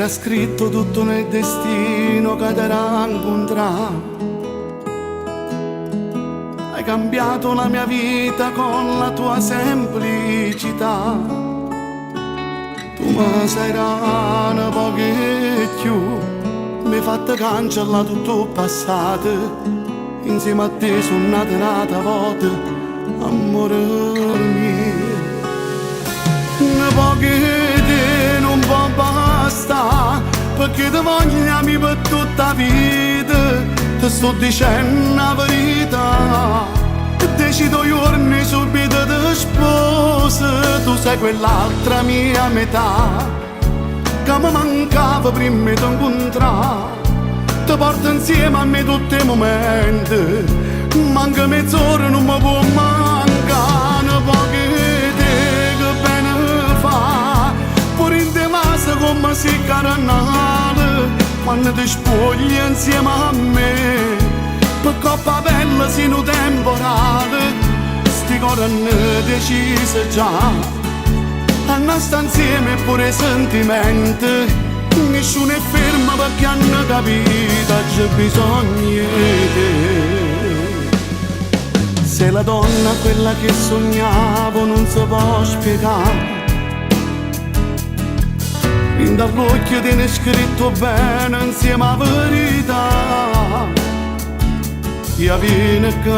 Era scritto tutto nel destino che t'era incontrato. Hai cambiato la mia vita con la tua semplicità. Tu mi sei un pochettino, mi hai fatto cancellare tutto il passato. Insieme a te sono nata un'altra volta, amore mio. Un po' che te non può bastare, perché ti vogliamo per tutta la vita. Ti sto dicendo la verità, decido giorni subito ti sposo. Tu sei quell'altra mia metà, che mi mancava prima di incontrare. Ti porto insieme a me tutti i momenti, manca mezz'ora non mi può mancare. Un po' che te che bene fa, pure in te vasi come si carnale. Quando ti spogli insieme a me, per coppa bella sino temporale. Sti cuore hanno deciso già, hanno sta insieme pure i sentimenti. Nessuno è fermo perché hanno capito c'è bisogno di te. Sei la donna quella che sognavo, non si può spiegare. In dall'occhio tiene scritto bene insieme a verità. Io viene che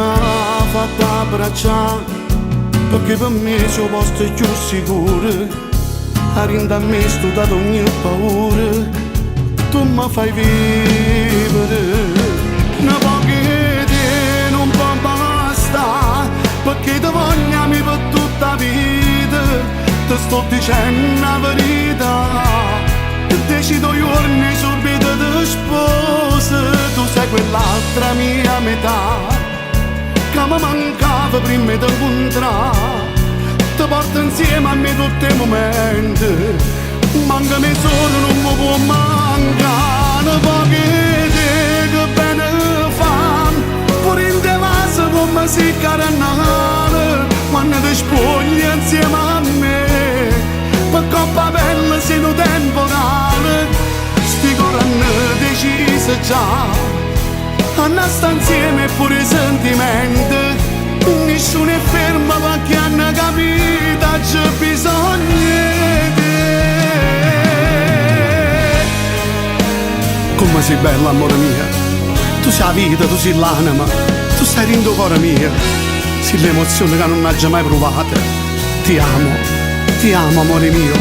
fatta abbracciare, perché per me il suo posto è più sicuro. Arinda a me studiato ogni paura, tu mi fai vivere. Un po' che te non può bastare, perché ti vogliamo per tutta la vita. Ti sto dicendo la verità, decido giorni subito ti sposo. Tu sei quell'altra mia metà, che mi mancava prima di incontrare. Ti porto insieme a me tutti i momenti, manca mezz'ora non mi può mancare. Un po' che te che bene fa, pure in te vasi come si carnale. Quando ti spogli insieme a me, per coppa bella sino temporale. Sti cuori hanno deciso già, hanno sta insieme pure i sentimenti. Nessuno è fermo perché hanno capito c'è bisogno di te. Come sei bella amore mia, tu sei la vita, tu sei l'anima, tu stai dentro cuore mio. Sei l'emozione che non ho mai provata. Ti amo amore mio.